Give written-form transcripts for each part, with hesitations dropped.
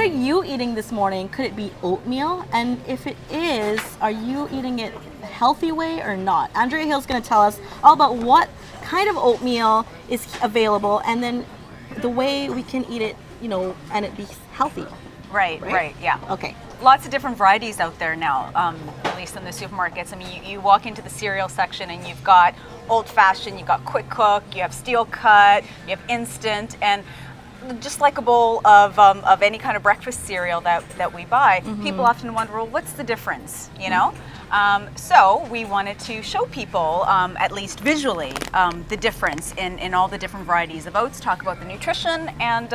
What are you eating this morning? Could it be oatmeal? And if it is, are you eating it the healthy way or not? Andrea Hill's going to tell us all about what kind of oatmeal is available and then the way we can eat it, and it be healthy. Right, yeah. Okay. Lots of different varieties out there now, at least in the supermarkets. I mean, you walk into the cereal section and you've got old-fashioned, you've got quick cook, you have steel cut, you have instant, and just like a bowl of any kind of breakfast cereal that we buy, people often wonder, well, what's the difference, So we wanted to show people, at least visually, the difference in all the different varieties of oats, talk about the nutrition, and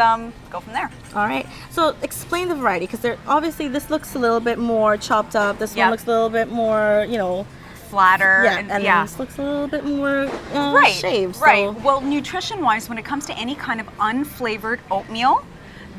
go from there. All right. So explain the variety, because obviously this looks a little bit more chopped up. This one looks a little bit more, flatter. Yeah, and then this looks a little bit more shaved. Right. Well, nutrition-wise, when it comes to any kind of unflavored oatmeal,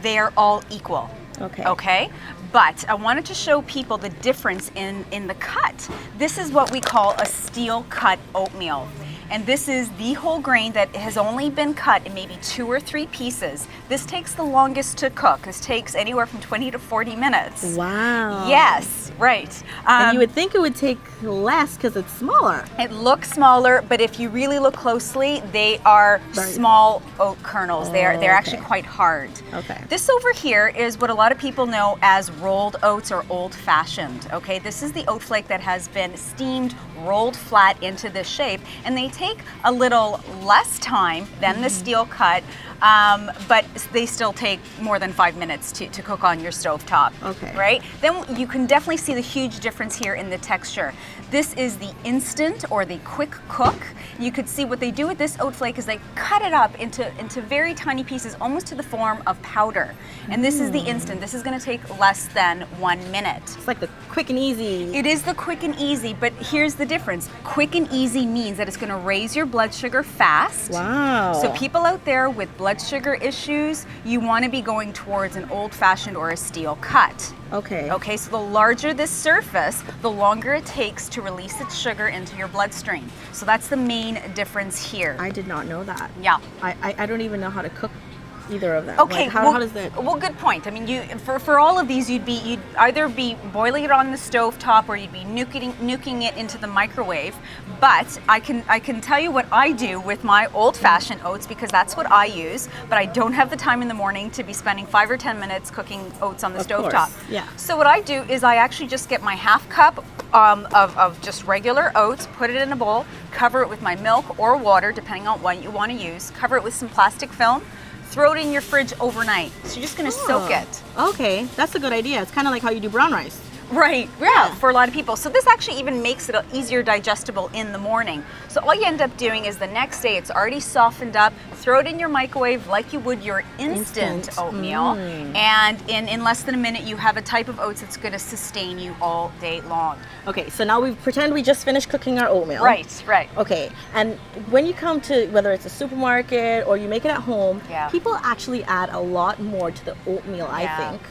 they're all equal. Okay. But I wanted to show people the difference in the cut. This is what we call a steel cut oatmeal. And this is the whole grain that has only been cut in maybe 2 or 3 pieces. This takes the longest to cook. This takes anywhere from 20 to 40 minutes. Wow. Yes, right. And you would think it would take less because it's smaller. It looks smaller, but if you really look closely, they are small oat kernels. They're actually quite hard. Okay. This over here is what a lot of people know as rolled oats or old-fashioned. Okay, this is the oat flake that has been steamed, rolled flat into this shape, and they take a little less time than the steel cut, but they still take more than 5 minutes to cook on your stovetop. Okay. Right? Then you can definitely see the huge difference here in the texture. This is the instant or the quick cook. You could see what they do with this oat flake is they cut it up into very tiny pieces, almost to the form of powder. And this is the instant. This is going to take less than 1 minute. It's like the quick and easy. It is the quick and easy, but here's the difference. Quick and easy means that it's going to raise your blood sugar fast. Wow. So people out there with blood sugar issues, you want to be going towards an old-fashioned or a steel cut. Okay. Okay, so the larger this surface, the longer it takes to release its sugar into your bloodstream. So that's the main difference here. I did not know that. Yeah. I don't even know how to cook either of them. Okay, like, how does that? Well, good point. I mean, for all of these, you'd either be boiling it on the stove top or you'd be nuking it into the microwave. But I can tell you what I do with my old-fashioned oats, because that's what I use. But I don't have the time in the morning to be spending 5 or 10 minutes cooking oats on the stove top. Yeah. So what I do is I actually just get my half cup of just regular oats, put it in a bowl, cover it with my milk or water, depending on what you want to use. Cover it with some plastic film. Throw it in your fridge overnight. So you're just going to soak it. Okay, that's a good idea. It's kind of like how you do brown rice. Right, yeah, for a lot of people. So this actually even makes it easier digestible in the morning. So all you end up doing is the next day it's already softened up, throw it in your microwave like you would your instant oatmeal, and in less than a minute you have a type of oats that's going to sustain you all day long. Okay, so now we pretend we just finished cooking our oatmeal. Right. Okay, and when you come to, whether it's a supermarket or you make it at home, people actually add a lot more to the oatmeal, I think,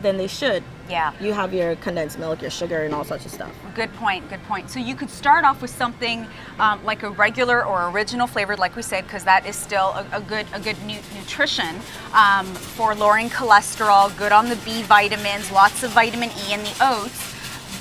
than they should. Yeah. You have your condensed milk, your sugar, and all sorts of stuff. Good point. So you could start off with something like a regular or original flavored, like we said, because that is still a good nutrition for lowering cholesterol, good on the B vitamins, lots of vitamin E in the oats.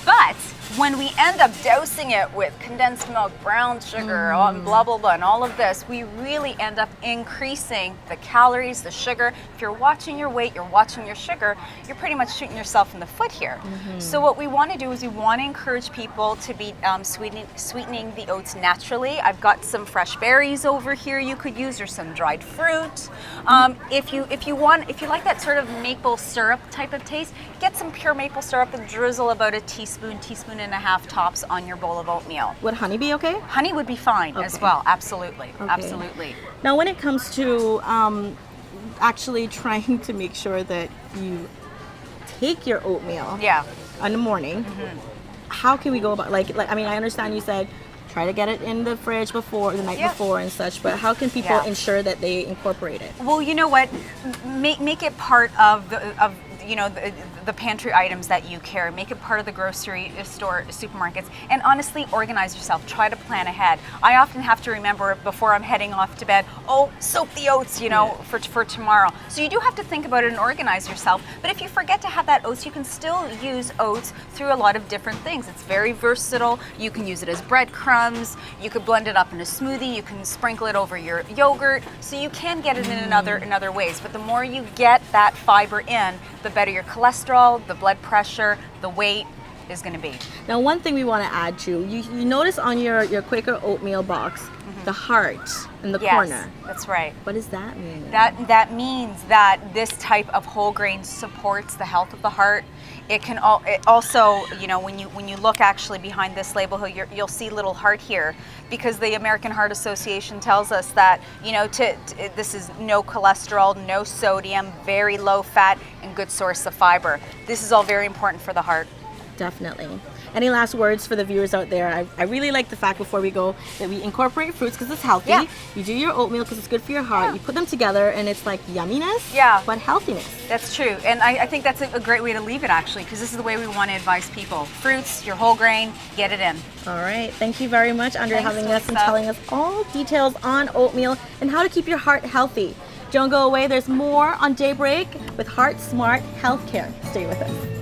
But when we end up dousing it with condensed milk, brown sugar, blah, blah, blah, and all of this, we really end up increasing the calories, the sugar. If you're watching your weight, you're watching your sugar, you're pretty much shooting yourself in the foot here. So what we want to do is we want to encourage people to be sweetening the oats naturally. I've got some fresh berries over here you could use, or some dried fruit. If you like that sort of maple syrup type of taste, get some pure maple syrup and drizzle about a teaspoon and a half tops on your bowl of oatmeal. Would honey be okay? Honey would be fine as well. Absolutely. Now when it comes to actually trying to make sure that you take your oatmeal in the morning, how can we go about, like I mean, I understand you said try to get it in the fridge before the night before and such, but how can people ensure that they incorporate it? Well, you know what, make it part of you know, the pantry items that you carry. Make it part of the grocery store, supermarkets, and honestly, organize yourself. Try to plan ahead. I often have to remember before I'm heading off to bed, oh, soak the oats, you know, for tomorrow. So you do have to think about it and organize yourself. But if you forget to have that oats, you can still use oats through a lot of different things. It's very versatile. You can use it as breadcrumbs. You could blend it up in a smoothie. You can sprinkle it over your yogurt. So you can get it in other ways. But the more you get that fiber in, the better your cholesterol, the blood pressure, the weight is going to be. Now, one thing we want to add to, you notice on your Quaker oatmeal box, the heart in the corner. That's right. What does that mean? That means that this type of whole grain supports the health of the heart. It can it also, you know, when you look actually behind this label, you'll see little heart here, because the American Heart Association tells us that, you know, this is no cholesterol, no sodium, very low fat, and good source of fiber. This is all very important for the heart. Definitely. Any last words for the viewers out there? I really like the fact, before we go, that we incorporate fruits because it's healthy. Yeah. You do your oatmeal because it's good for your heart. Yeah. You put them together and it's like yumminess, but healthiness. That's true. And I think that's a great way to leave it, actually, because this is the way we want to advise people. Fruits, your whole grain, get it in. All right. Thank you very much, Andrea, Thanks, having us and Lisa. telling us all details on oatmeal and how to keep your heart healthy. Don't go away. There's more on Daybreak with Heart Smart Healthcare. Stay with us.